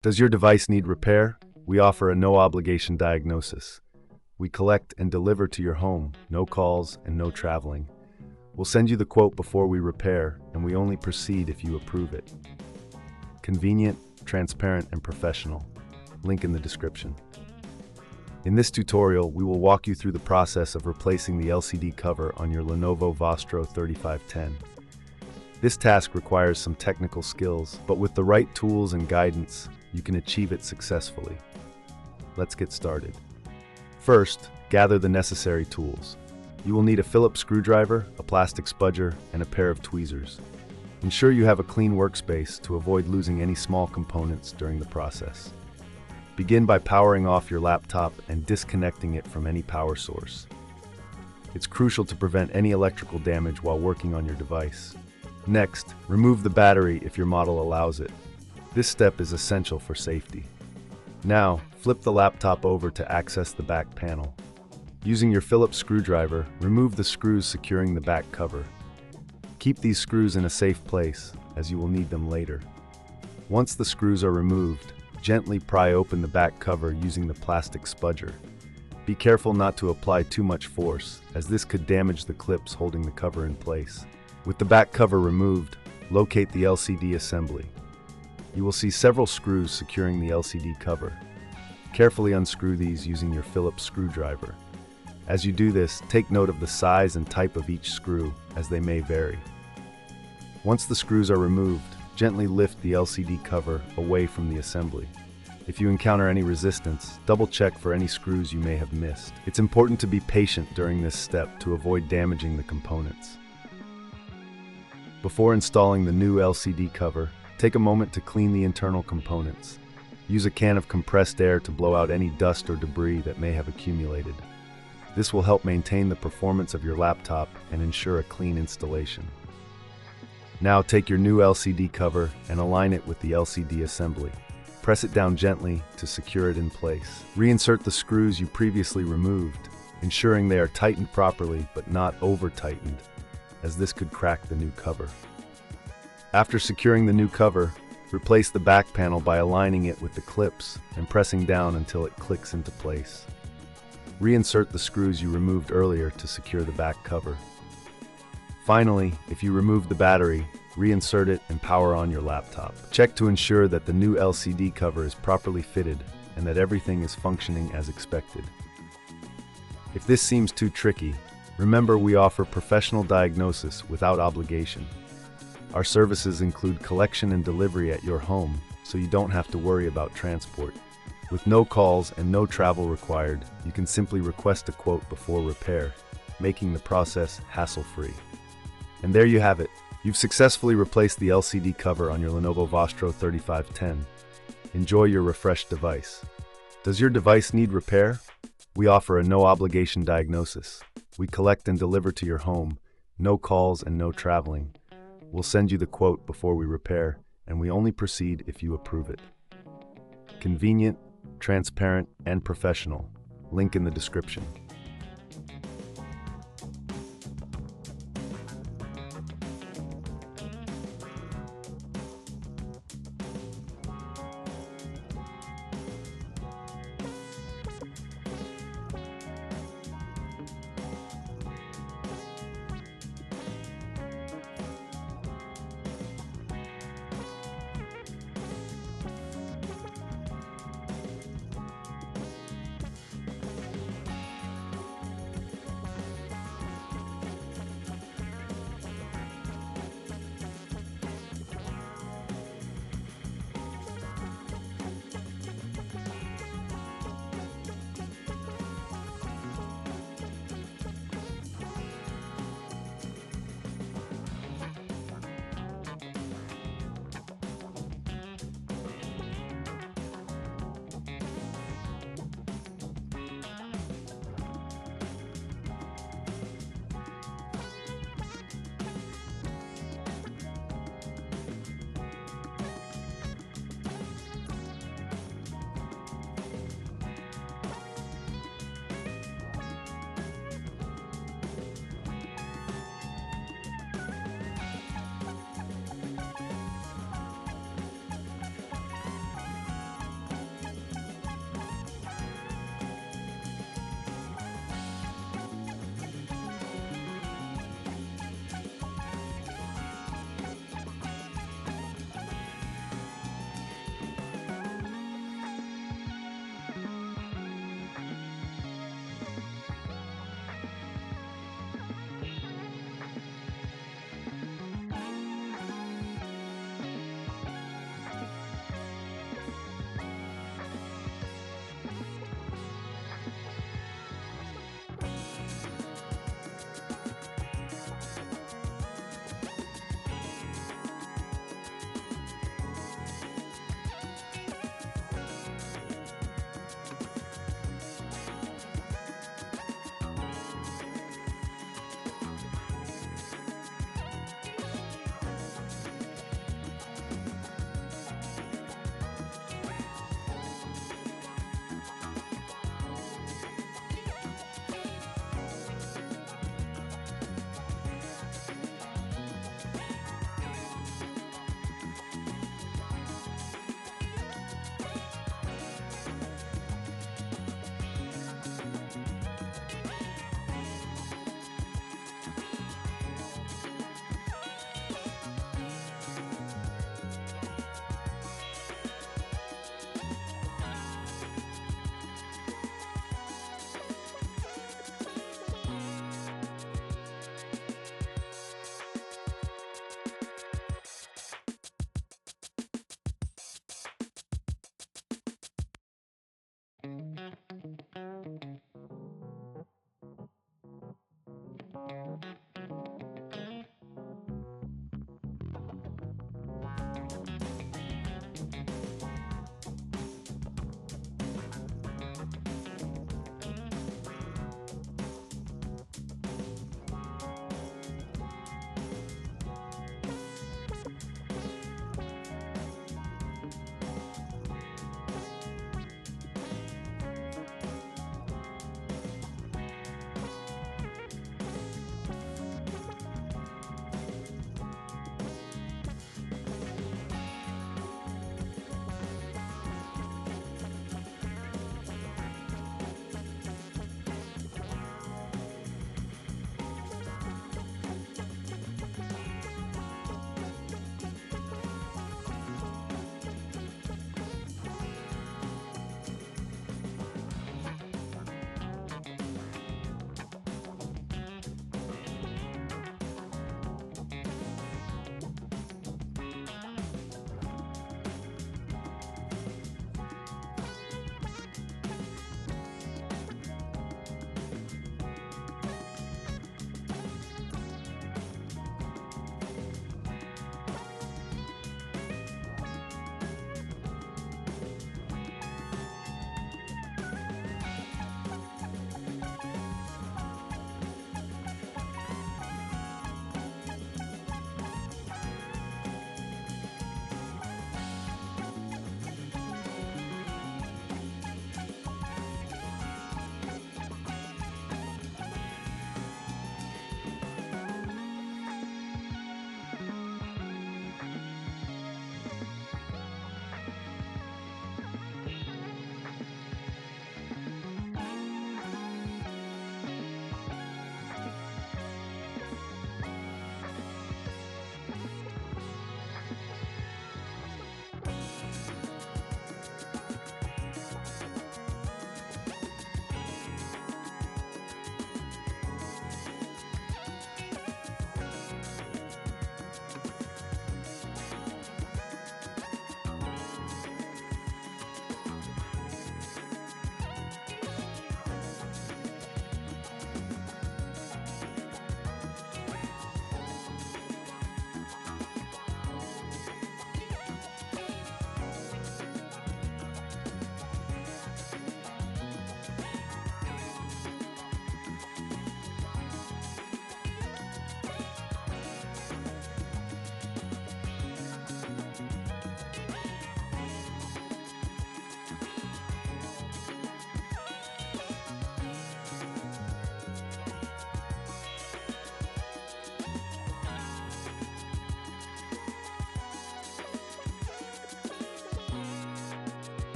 Does your device need repair? We offer a no-obligation diagnosis. We collect and deliver to your home, no calls and no traveling. We'll send you the quote before we repair, and we only proceed if you approve it. Convenient, transparent, and professional. Link in the description. In this tutorial, we will walk you through the process of replacing the LCD cover on your Lenovo Vostro 3510. This task requires some technical skills, but with the right tools and guidance, you can achieve it successfully. Let's get started. First, gather the necessary tools. You will need a Phillips screwdriver, a plastic spudger, and a pair of tweezers. Ensure you have a clean workspace to avoid losing any small components during the process. Begin by powering off your laptop and disconnecting it from any power source. It's crucial to prevent any electrical damage while working on your device. Next, remove the battery if your model allows it. This step is essential for safety. Now, flip the laptop over to access the back panel. Using your Phillips screwdriver, remove the screws securing the back cover. Keep these screws in a safe place, as you will need them later. Once the screws are removed, gently pry open the back cover using the plastic spudger. Be careful not to apply too much force, as this could damage the clips holding the cover in place. With the back cover removed, locate the LCD assembly. You will see several screws securing the LCD cover. Carefully unscrew these using your Phillips screwdriver. As you do this, take note of the size and type of each screw, as they may vary. Once the screws are removed, gently lift the LCD cover away from the assembly. If you encounter any resistance, double-check for any screws you may have missed. It's important to be patient during this step to avoid damaging the components. Before installing the new LCD cover, take a moment to clean the internal components. Use a can of compressed air to blow out any dust or debris that may have accumulated. This will help maintain the performance of your laptop and ensure a clean installation. Now take your new LCD cover and align it with the LCD assembly. Press it down gently to secure it in place. Reinsert the screws you previously removed, ensuring they are tightened properly but not over-tightened, as this could crack the new cover. After securing the new cover, replace the back panel by aligning it with the clips and pressing down until it clicks into place. Reinsert the screws you removed earlier to secure the back cover. Finally, if you remove the battery, reinsert it and power on your laptop. Check to ensure that the new LCD cover is properly fitted and that everything is functioning as expected. If this seems too tricky, remember we offer professional diagnosis without obligation. Our services include collection and delivery at your home, so you don't have to worry about transport. With no calls and no travel required, you can simply request a quote before repair, making the process hassle-free. And there you have it. You've successfully replaced the LCD cover on your Lenovo Vostro 3510. Enjoy your refreshed device. Does your device need repair? We offer a no-obligation diagnosis. We collect and deliver to your home, no calls and no traveling. We'll send you the quote before we repair, and we only proceed if you approve it. Convenient, transparent, and professional. Link in the description.